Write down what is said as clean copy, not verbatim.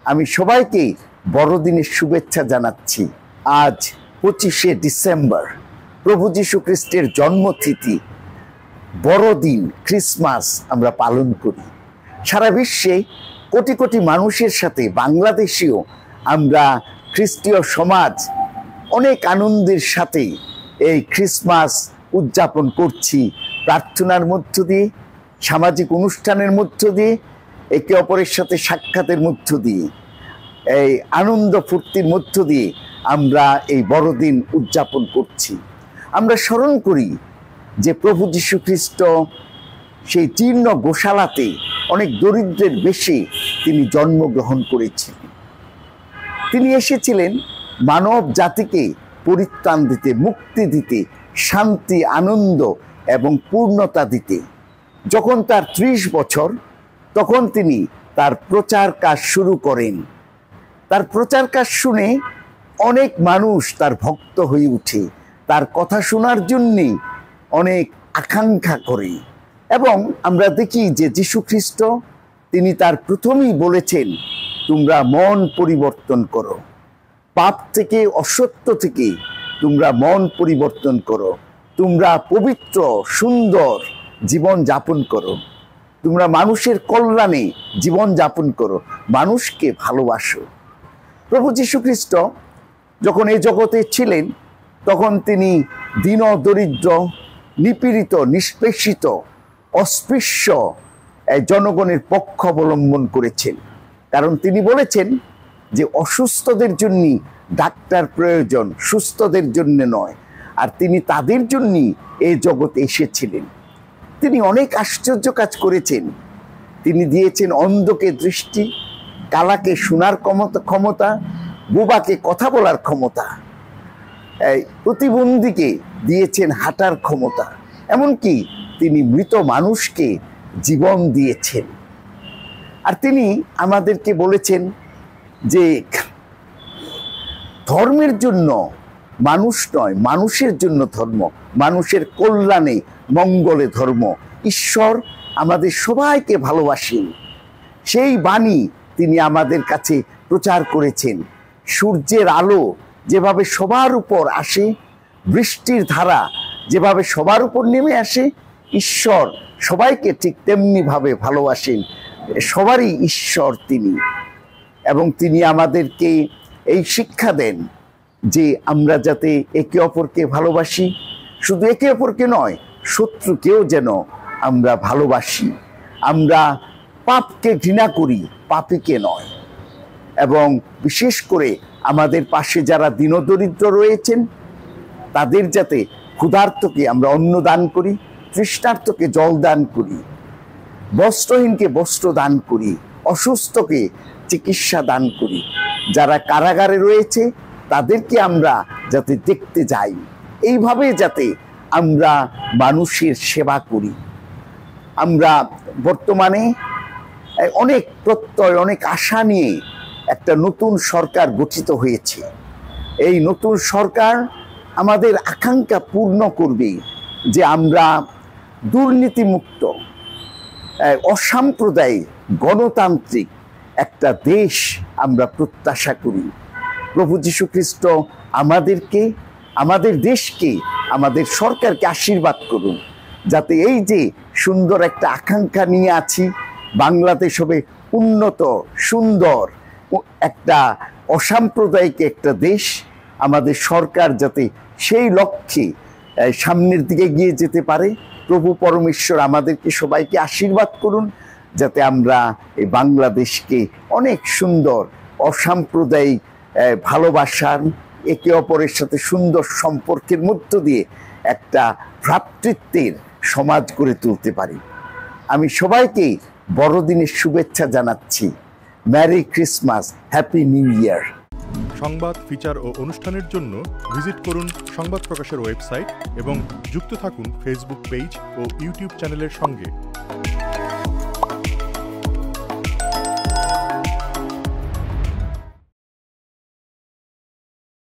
আমি সবাইকে বড়দিনের শুভেচ্ছা জানাচ্ছি। আজ 25শে ডিসেম্বর, প্রভু যীশু খ্রিস্টের জন্মতিথি, বড়দিন, ক্রিসমাস আমরা পালন করি। সারা বিশ্বে কোটি কোটি মানুষের সাথে বাংলাদেশেও আমরা খ্রিস্টীয় সমাজ অনেক আনন্দের সাথে এই ক্রিসমাস উদযাপন করছি। প্রার্থনার মধ্য দিয়ে, সামাজিক অনুষ্ঠানের মধ্য দিয়ে, একে অপরের সাথে সাক্ষাতের মধ্য দিয়ে, এই আনন্দ ফুর্তির মধ্য দিয়ে আমরা এই বড়দিন উদযাপন করছি। আমরা স্মরণ করি যে প্রভু যীশু খ্রিস্ট সেই জীর্ণ গোশালাতে অনেক দরিদ্রের বেশে তিনি জন্মগ্রহণ করেছিলেন। তিনি এসেছিলেন মানব জাতিকে পরিত্রাণ দিতে, মুক্তি দিতে, শান্তি, আনন্দ এবং পূর্ণতা দিতে। যখন তার 30 বছর, তখন তিনি তার প্রচার কাজ শুরু করেন। তার প্রচার কাজ শুনে অনেক মানুষ তার ভক্ত হয়ে উঠে, তার কথা শোনার জন্যে অনেক আকাঙ্ক্ষা করে। এবং আমরা দেখি যে যীশু খ্রিস্ট তিনি তার প্রথমেই বলেছেন, তোমরা মন পরিবর্তন করো, পাপ থেকে, অসত্য থেকে তোমরা মন পরিবর্তন করো, তোমরা পবিত্র সুন্দর জীবন যাপন করো, তোমরা মানুষের কল্যাণে জীবন যাপন করো, মানুষকে ভালোবাসো। প্রভু যীশু খ্রিস্ট যখন এই জগতে ছিলেন, তখন তিনি দীন দরিদ্র, নিপীড়িত, নিষ্পেষিত, অস্পৃশ্য জনগণের পক্ষ অবলম্বন করেছেন। কারণ তিনি বলেছেন যে অসুস্থদের জন্য ডাক্তার প্রয়োজন, সুস্থদের জন্য নয়। আর তিনি তাদের জন্যই এই জগতে এসেছিলেন। তিনি অনেক আশ্চর্য কাজ করেছেন। তিনি দিয়েছেন অন্ধকে দৃষ্টি, কালাকে শোনার ক্ষমতা, বোবাকে কথা বলার ক্ষমতা, প্রতিবন্ধীকে দিয়েছেন হাঁটার ক্ষমতা, এমনকি তিনি মৃত মানুষকে জীবন দিয়েছেন। আর তিনি আমাদেরকে বলেছেন যে ধর্মের জন্য মানুষ নয়, মানুষের জন্য ধর্ম, মানুষের কল্যাণে মঙ্গলে ধর্ম। ঈশ্বর আমাদের সবাইকে ভালোবাসেন, সেই বাণী তিনি আমাদের কাছে প্রচার করেছেন। সূর্যের আলো যেভাবে সবার উপর আসে, বৃষ্টির ধারা যেভাবে সবার উপর নেমে আসে, ঈশ্বর সবাইকে ঠিক তেমনিভাবে ভালোবাসেন। সবারই ঈশ্বর তিনি। এবং তিনি আমাদেরকে এই শিক্ষা দেন যে আমরা যাতে একে অপরকে ভালোবাসি, শুধু একে অপরকে নয়, শত্রুকেও যেন আমরা ভালোবাসি। আমরা পাপকে ঘৃণা করি, পাপীকে নয়। এবং বিশেষ করে আমাদের পাশে যারা দীনদরিদ্র রয়েছেন, তাদের যাতে ক্ষুধার্তকে আমরা অন্ন দান করি, তৃষ্ণার্তকে জল দান করি, বস্ত্রহীনকে বস্ত্র দান করি, অসুস্থকে চিকিৎসা দান করি, যারা কারাগারে রয়েছে তাদেরকে আমরা যাতে দেখতে যাই, এইভাবে যাতে আমরা মানুষের সেবা করি। আমরা বর্তমানে অনেক প্রত্যয়, অনেক আশা নিয়ে একটা নতুন সরকার গঠিত হয়েছে। এই নতুন সরকার আমাদের আকাঙ্ক্ষা পূর্ণ করবে যে আমরা দুর্নীতিমুক্ত, অসাম্প্রদায়িক, গণতান্ত্রিক একটা দেশ আমরা প্রত্যাশা করি। প্রভু যীশু খ্রিস্ট আমাদেরকে, আমাদের দেশকে, আমাদের সরকারকে আশীর্বাদ করুন, যাতে এই যে সুন্দর একটা আকাঙ্ক্ষা নিয়ে আছি, বাংলাদেশ হবে উন্নত, সুন্দর একটা অসাম্প্রদায়িক একটা দেশ। আমাদের সরকার যাতে সেই লক্ষ্যে সামনের দিকে গিয়ে যেতে পারে। প্রভু পরমেশ্বর আমাদেরকে সবাইকে আশীর্বাদ করুন, যাতে আমরা এই বাংলাদেশকে অনেক সুন্দর, অসাম্প্রদায়িক, ভালোবাসার, একে অপরের সাথে সুন্দর সম্পর্কের মধ্য দিয়ে একটা ভ্রাতৃত্বের সমাজ গড়ে তুলতে পারি। আমি সবাইকে বড়দিনের শুভেচ্ছা জানাচ্ছি। Merry Christmas, happy new year. সংবাদ, ফিচার ও অনুষ্ঠানের জন্য ভিজিট করুন সংবাদ প্রকাশের ওয়েবসাইট এবং যুক্ত থাকুন ফেসবুক পেজ ও ইউটিউব চ্যানেলের সঙ্গে।